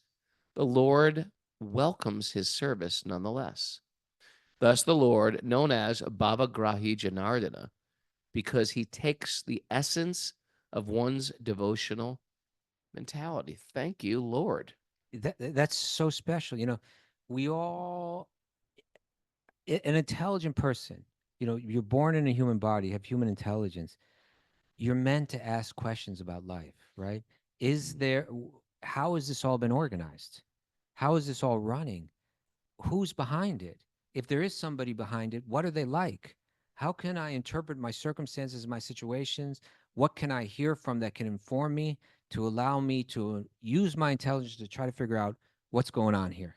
the Lord welcomes his service nonetheless. Thus, the Lord, known as Bhavagrahi Janardana, because he takes the essence of one's devotional mentality. Thank you, Lord. That's so special. You know, we all, an intelligent person, you're born in a human body, have human intelligence. You're meant to ask questions about life, right? How has this all been organized? How is this all running? Who's behind it? If there is somebody behind it, what are they like? How can I interpret my circumstances, my situations? What can I hear from that can inform me to allow me to use my intelligence to try to figure out what's going on here?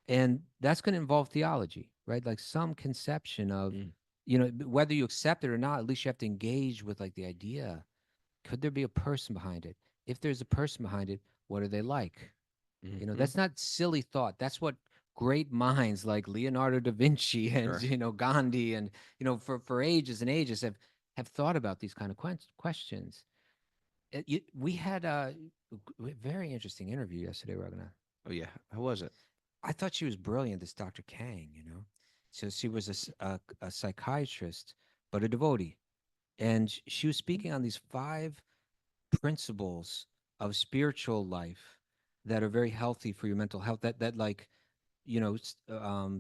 And that's going to involve theology, right? Like some conception of, whether you accept it or not, at least you have to engage with like the idea. Could there be a person behind it? If there's a person behind it, what are they like? That's not silly thought. That's what great minds like Leonardo da Vinci and Sure. Gandhi and for ages and ages have thought about these kind of questions. We had a very interesting interview yesterday, Raghunath. Oh yeah, how was it? I thought she was brilliant, this Dr. Kang. So she was a psychiatrist, but a devotee, and she was speaking on these 5 principles of spiritual life that are very healthy for your mental health, that like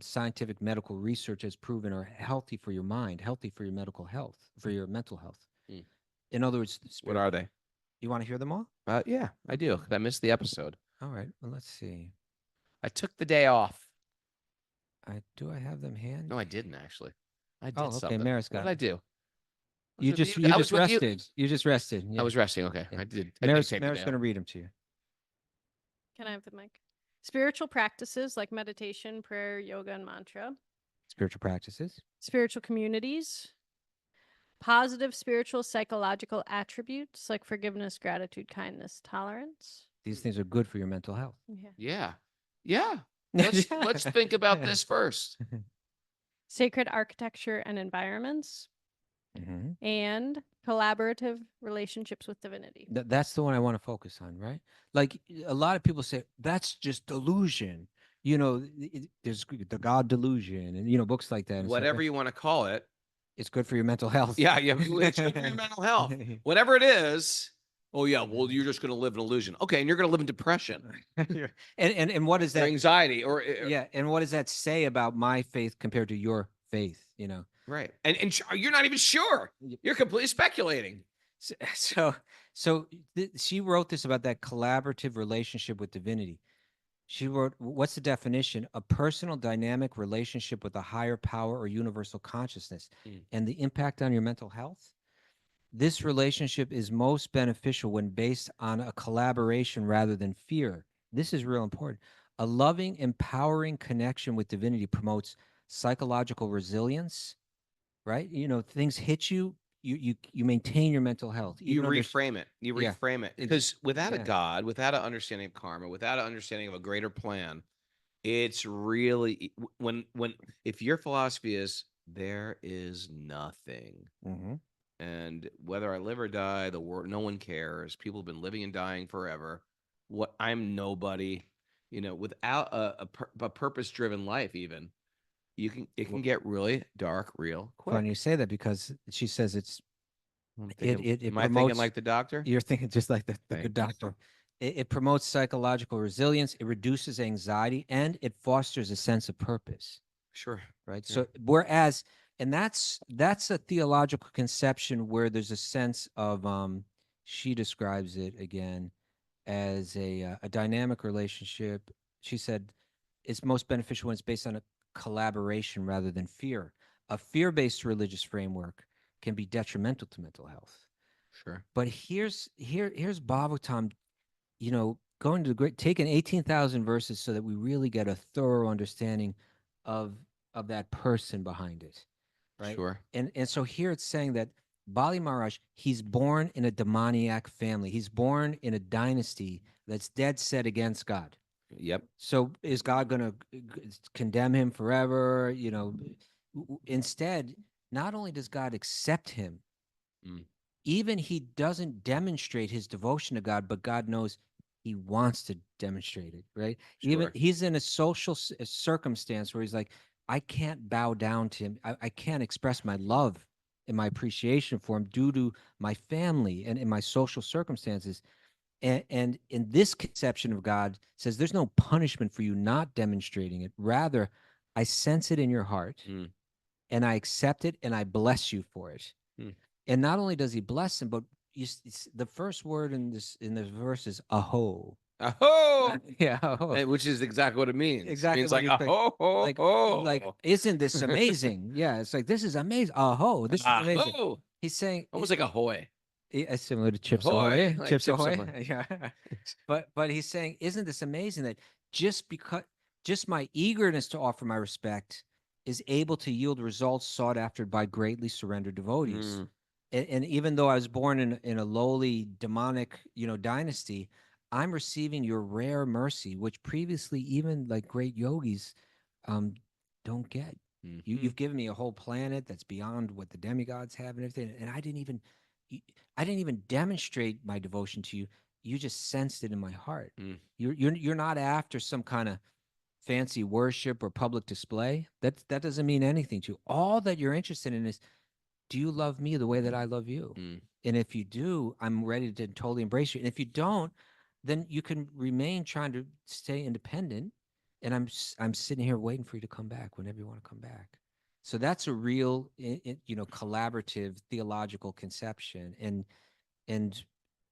scientific medical research has proven are healthy for your mind, healthy for your medical health, for your mental health. Mm. In other words, What are they? You want to hear them all? Yeah, I do. 'Cause I missed the episode. All right, well, let's see. I took the day off. I have them handy? No, I didn't actually. I did Oh, okay. something. Maris What got did I it. do? You was with just you. you I just was with you. rested. You just rested. I Yeah. was resting. Okay, Yeah. I did. Maris take the Maris day going to off. read them to you. Can I have the mic? Spiritual practices like meditation, prayer, yoga, and mantra. Spiritual practices. Spiritual communities. Positive spiritual psychological attributes like forgiveness, gratitude, kindness, tolerance. These things are good for your mental health. Yeah. Yeah. Let's think about this first. Sacred architecture and environments. Mm-hmm. And collaborative relationships with divinity. That's the one I want to focus on, right? Like a lot of people say that's just delusion. There's the God delusion, and books like that. And Whatever you want to call it. It's good for your mental health. Yeah, it's good for your mental health. Whatever it is. Oh yeah, well you're just going to live in illusion. Okay, and you're going to live in depression. and what is that? Or anxiety or yeah, and what does that say about my faith compared to your faith? Right. And you're not even sure. You're completely speculating. She wrote this about that collaborative relationship with divinity. She wrote, what's the definition? A personal dynamic relationship with a higher power or universal consciousness, and the impact on your mental health. This relationship is most beneficial when based on a collaboration rather than fear. This is real important. A loving, empowering connection with divinity promotes psychological resilience, right? Things hit you, you maintain your mental health. You reframe it. You reframe it. Because without a yeah. God, without an understanding of karma, without an understanding of a greater plan, it's really if your philosophy is there is nothing, and whether I live or die, the world, no one cares. People have been living and dying forever. I'm nobody. Without a purpose-driven life, even it can get really dark real quick. Funny you say that, because she says it Am promotes, I thinking like the doctor? You're thinking just like the good doctor. It promotes psychological resilience. It reduces anxiety, and it fosters a sense of purpose. Sure. Right. Yeah. So whereas, and that's a theological conception where there's a sense of, she describes it again as a dynamic relationship. She said it's most beneficial when it's based on a collaboration rather than fear. A fear-based religious framework can be detrimental to mental health. Sure. But here's Bhagavatam, going to the great, taking 18,000 verses so that we really get a thorough understanding of that person behind it, right? Sure. And so here it's saying that Bali Maharaj, he's born in a demoniac family. He's born in a dynasty that's dead set against God. Yep. So is God going to condemn him forever? Instead, not only does God accept him, even he doesn't demonstrate his devotion to God, but God knows he wants to demonstrate it, right? Sure. Even he's in a social circumstance where he's like, I can't bow down to him. I can't express my love and my appreciation for him due to my family and in my social circumstances. And in this conception of God says there's no punishment for you not demonstrating it. Rather, I sense it in your heart Mm. and I accept it and I bless you for it. Mm. And not only does he bless him, but the first word in this verse is aho. Aho! Yeah, aho. Which is exactly what it means. Exactly It means what like you expect. aho, ho, Like, ho. isn't this amazing? Yeah, it's like this is amazing. Aho, this is amazing. Aho! He's saying Almost like ahoy. it's similar to Chips Ahoy, Ahoy. like Chips Chips Ahoy. Ahoy. Yeah. But he's saying, isn't this amazing that just my eagerness to offer my respect is able to yield results sought after by greatly surrendered devotees. Mm. And even though I was born in a lowly demonic, dynasty, I'm receiving your rare mercy, which previously even like great yogis don't get. Mhm. You've given me a whole planet that's beyond what the demigods have and everything, and I didn't even demonstrate my devotion to you. You just sensed it in my heart. Mm. You're not after some kind of fancy worship or public display. That doesn't mean anything to you. All that you're interested in is, do you love me the way that I love you? Mm. And if you do, I'm ready to totally embrace you. And if you don't, then you can remain trying to stay independent. And I'm sitting here waiting for you to come back whenever you want to come back. So that's a real, collaborative theological conception, and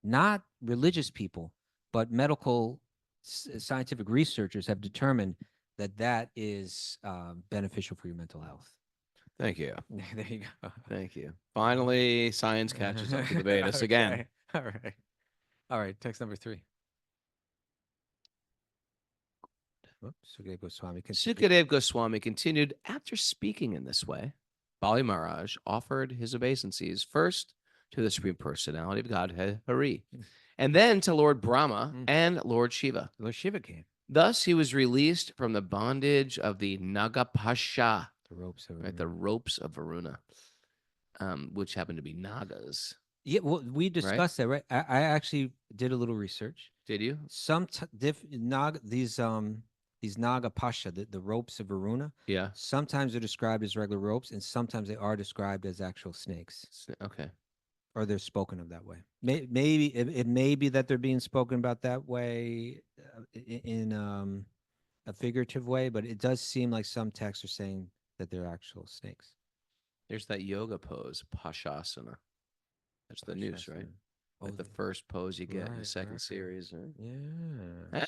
not religious people, but medical scientific researchers have determined that is beneficial for your mental health. Thank you. There you go. Thank you. Finally, science catches up to debate us again. Okay. All right. Text number 3. Whoops. Sukadeva Goswami. Sukadeva Goswami continued, after speaking in this way, Bali Maharaj offered his obeisances first to the Supreme Personality of Godhead, Hari, and then to Lord Brahma and Lord Shiva. Lord Shiva came. Thus, he was released from the bondage of the Nagapasha, The ropes of right, the ropes of Varuna, which happened to be Nagas. Yeah, well, we discussed that, right? I actually did a little research. Did you? Some these Naga Pasha, the ropes of Varuna. Yeah. Sometimes they're described as regular ropes, and sometimes they are described as actual snakes, Okay. or they're spoken of that way. Maybe it may be that they're being spoken about that way in a figurative way, but it does seem like some texts are saying that they're actual snakes. There's that yoga pose, Pashasana. That's the news, right? Oh, Like the first pose you get in the right, second right. series. Right? Yeah. Eh?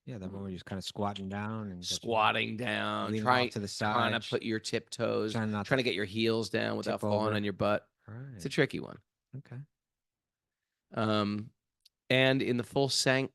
Yeah, that one where you're just kind of squatting down and Squatting down, leaning trying off to the trying to side, put your tiptoes, trying trying not to get your heels down without tip falling over. on your butt. Right. It's a tricky one. Okay. And in the full I'm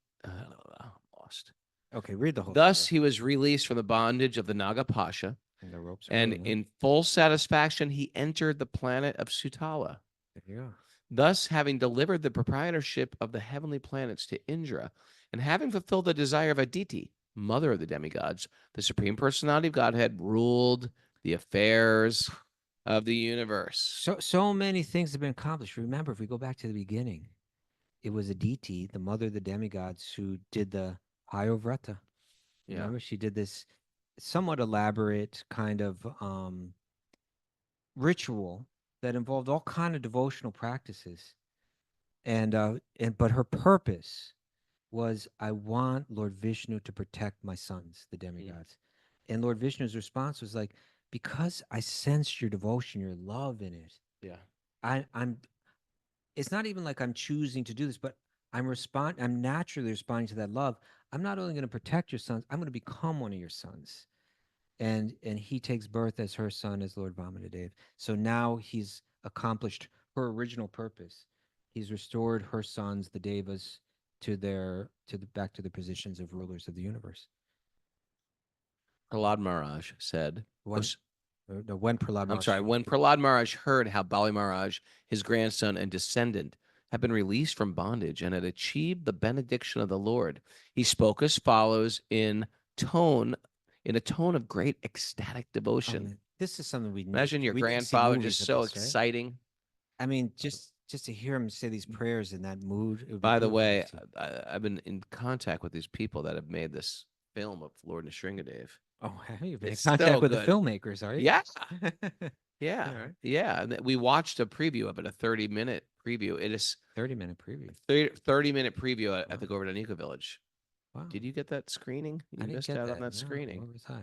lost. Okay, read the whole. Thus, he was released from the bondage of the Naga Pasha, and the ropes. and in full satisfaction, he entered the planet of Sutala. There you go. Thus, having delivered the proprietorship of the heavenly planets to Indra, and having fulfilled the desire of Aditi, mother of the demigods, the Supreme Personality of Godhead ruled the affairs of the universe. So many things have been accomplished. Remember, if we go back to the beginning, it was Aditi, the mother of the demigods, who did the Hayovrata. Yeah. Remember, she did this somewhat elaborate kind of ritual that involved all kind of devotional practices, and but her purpose was, I want Lord Vishnu to protect my sons, the demigods. And Lord Vishnu's response was like, because I sense your devotion, your love in it. Yeah. I'm it's not even like I'm choosing to do this, but I'm naturally responding to that love. I'm not only going to protect your sons, I'm going to become one of your sons. And he takes birth as her son, as Lord Vamanadev. So now he's accomplished her original purpose. He's restored her sons, the Devas, back to the positions of rulers of the universe. Prahlad Maharaj said, When Prahlad I'm sorry, when Prahlad Maharaj heard how Bali Maharaj, his grandson and descendant, had been released from bondage and had achieved the benediction of the Lord, he spoke as follows in a tone of great ecstatic devotion. This is something we Imagine your grandfather just so exciting. I mean, just to hear him say these prayers in that mood. By the way, I've been in contact with these people that have made this film of Lord Nrsingadev. Oh, have you been in It's contact so with good. the filmmakers, are you? Yeah. Yeah. All right. Yeah. And we watched a preview of it, a 30-minute preview. It is 30-minute preview. 30-minute preview at the Wow. Govardhan Eco Village. Wow. Did you get that screening? You I didn't missed get out that. on that No, screening. where was I?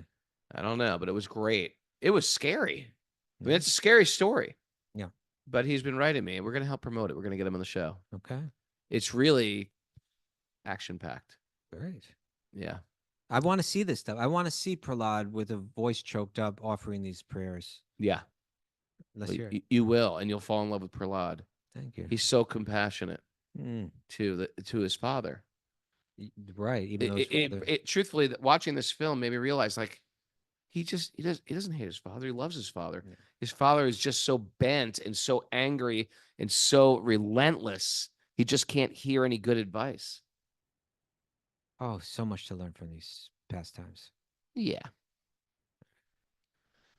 I don't know, but it was great. It was scary. I mean, Yeah. it's a scary story. Yeah. But he's been writing me, and we're going to help promote it. We're going to get him on the show. Okay. It's really action-packed. Great. Yeah. I want to see this stuff. I want to see Prahlad with a voice choked up offering these prayers. Yeah. Let's Well, hear it. you will, and you'll fall in love with Prahlad. Thank you. He's so compassionate Mm, to his father. right. Even though his father. Truthfully, watching this film made me realize, like, he doesn't hate his father. He loves his father. Yeah. His father is just so bent and so angry and so relentless. He just can't hear any good advice. Oh, so much to learn from these pastimes. Yeah.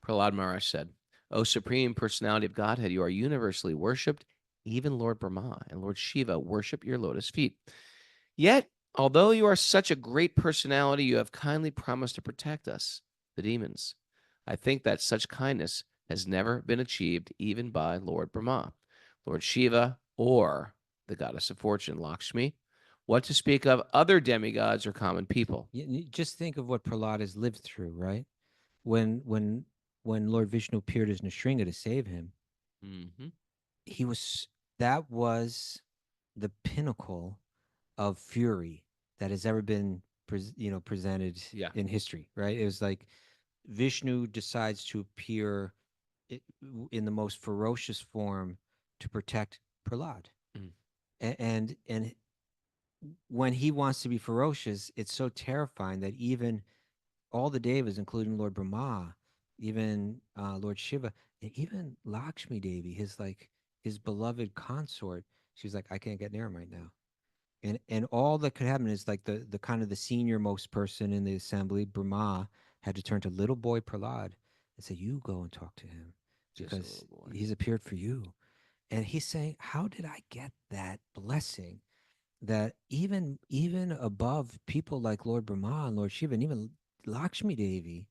Prahlad Maharaj said, "O Supreme Personality of Godhead, you are universally worshipped. Even Lord Brahma and Lord Shiva worship your lotus feet. Yet, although you are such a great personality, you have kindly promised to protect us, the demons. I think that such kindness has never been achieved even by Lord Brahma, Lord Shiva, or the goddess of fortune, Lakshmi. What to speak of other demigods or common people?" Just think of what Prahlad has lived through, right? When Lord Vishnu appeared as Nrsinga to save him, Mm-hmm. that was the pinnacle of fury that has ever been presented in history, right? It was like Vishnu decides to appear in the most ferocious form to protect Prahlad. And when he wants to be ferocious, it's so terrifying that even all the devas, including Lord Brahma, even Lord Shiva, and even Lakshmi Devi, his beloved consort, she's like, I can't get near him right now. And all that could happen is like the kind of the senior most person in the assembly, Brahma, had to turn to little boy Prahlad and say, you go and talk to him because he's appeared for you. And he's saying, how did I get that blessing that even above people like Lord Brahma and Lord Shiva and even Lakshmi Devi,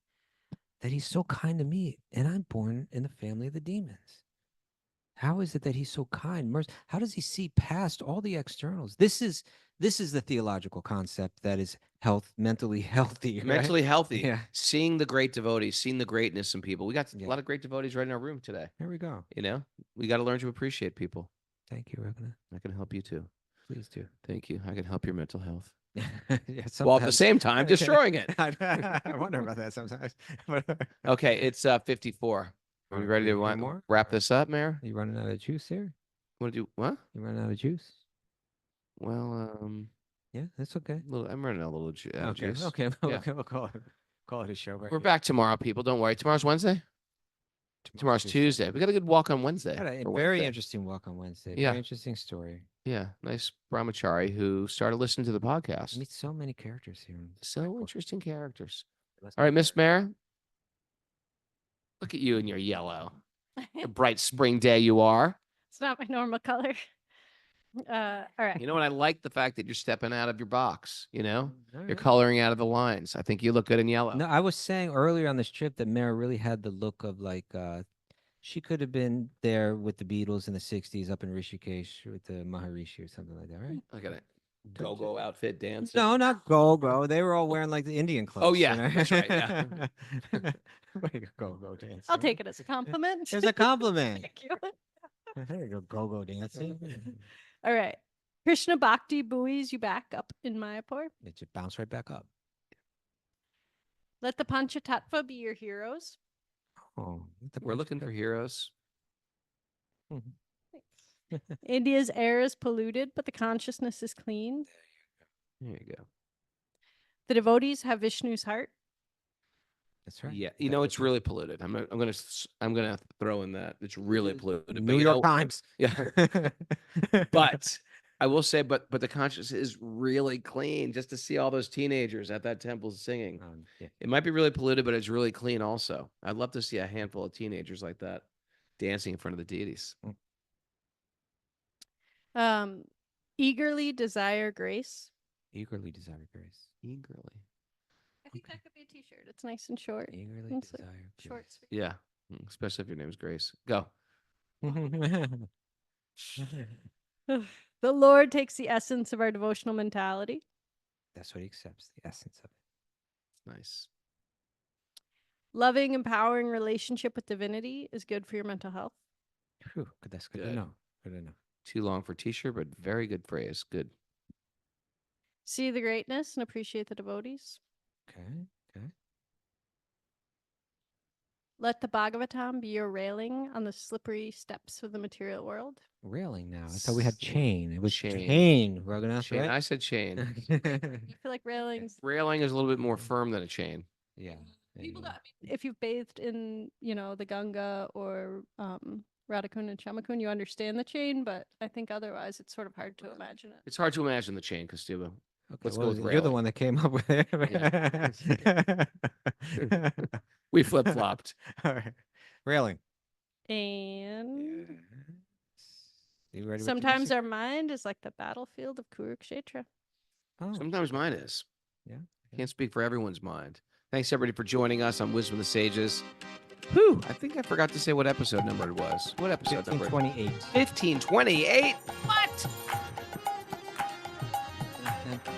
that he's so kind to me, and I'm born in the family of the demons? How is it that he's so kind? How does he see past all the externals? This is the theological concept that is mentally healthy. Right? Mentally healthy. Yeah. Seeing the great devotees, seeing the greatness in people. We got a lot of great devotees right in our room today. Here we go. We got to learn to appreciate people. Thank you, Raghunath. I can help you too. Please do. Thank you. I can help your mental health. Yeah, while at the same time destroying it. I wonder about that sometimes. Okay, it's 54. Are we ready to wrap this up, Mayor? Are you running out of juice here? Want to do what? You running out of juice? Well, yeah, that's okay. I'm running out a little juice. Okay. Yeah. We'll call it a show. Right We're here. back tomorrow, people. Don't worry. Tomorrow's Wednesday. Tomorrow's Tuesday. We got a good walk on Wednesday. Very interesting walk on Wednesday. Yeah. Very interesting story. Yeah, nice brahmachari who started listening to the podcast. Meet so many characters here. So interesting characters. All right, Miss Mare. Look at you in your yellow. The bright spring day you are. It's not my normal color. All right. You know what? I like the fact that you're stepping out of your box. All You're right. coloring out of the lines. I think you look good in yellow. No, I was saying earlier on this trip that Mara really had the look of like she could have been there with the Beatles in the '60s up in Rishikesh with the Maharishi or something like that, right? Look at it. Go-go outfit dancing. No, not go-go. They were all wearing like the Indian clothes. Oh, yeah. That's right. Yeah. Go-go dancing. I'll take it as a compliment. There's a compliment. Thank you. There you go dancing. All right. Krishna Bhakti buoys you back up in Mayapur. It just bounced right back up. Let the Panchatattva be your heroes. Oh, We're looking for heroes. India's air is polluted, but the consciousness is clean. There you go. The devotees have Vishnu's heart. That's right. Yeah, it's really polluted. I'm gonna throw in that it's really polluted. New York Times. Yeah, but I will say, but the consciousness is really clean. Just to see all those teenagers at that temple singing, Yeah. it might be really polluted, but it's really clean also. I'd love to see a handful of teenagers like that dancing in front of the deities. Eagerly desire grace. Eagerly desire grace. Eagerly. I think that could be a t-shirt. It's nice and short. Eagerly It's like desire short, grace. sweet. Yeah, especially if your name's Grace. Go. The Lord takes the essence of our devotional mentality. That's what he accepts, the essence of it. Nice. Loving, empowering relationship with divinity is good for your mental health. Whew, that's good to Good. know. Good to know. Too long for t-shirt, but very good phrase. Good. See the greatness and appreciate the devotees. Okay. Okay. Let the Bhagavatam be your railing on the slippery steps of the material world. Railing now. I thought we had chain. It was Chain. chain, Raghunath, Chain. right? I said chain. I feel like railings. Railing is a little bit more firm than a chain. Yeah. People that, if you've bathed in, the Ganga or Radhakund and Shamakund, you understand the chain, but I think otherwise it's sort of hard to imagine it. It's hard to imagine the chain, Kaustubha. Okay, Let's well, go with you're the railing. one that came up with it. We flip-flopped. All right. Railing. And You ready with the sometimes music? our mind is like the battlefield of Kurukshetra. Oh, Sometimes mine is. yeah. Can't speak for everyone's mind. Thanks, everybody, for joining us on Wisdom of the Sages. Whew, I think I forgot to say what episode number it was. What episode number? 1528. 1528. What?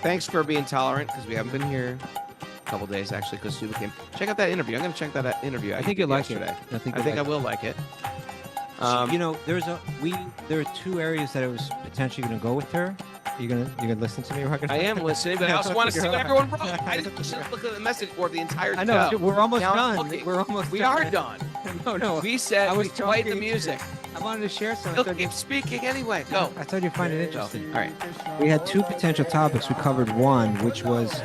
Thanks for being tolerant, because we haven't been here a couple days, actually, because Kaustubha came. Check out that interview. I'm going to check that interview out. I think you you'll did like it. yesterday. I think I will like it. There are two areas that I was potentially going to go with her. You're gonna listen to me, Raghunath? I am listening, but I also want to see what everyone wrote. I just look at the message board the entire I know. show. We're almost Now I'm done. looking. We're almost We done. are done. No. We said I was we played the talking- music. I wanted to share something. Look, I'm speaking anyway. Go. I thought you'd find it Go. interesting. All right. We had two potential topics. We covered one, which was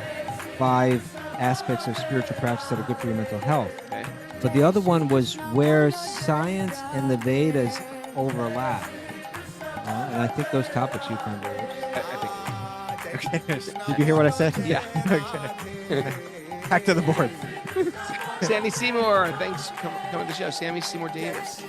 5 aspects of spiritual practice that are good for your mental health. Okay. But the other one was where science and the Vedas overlap. And I think those topics you found very interesting. Okay. Did you hear what I said? Yeah. Okay. Back to the board. Sammy Seymour, thanks for coming to the show. Sammy Seymour Davis.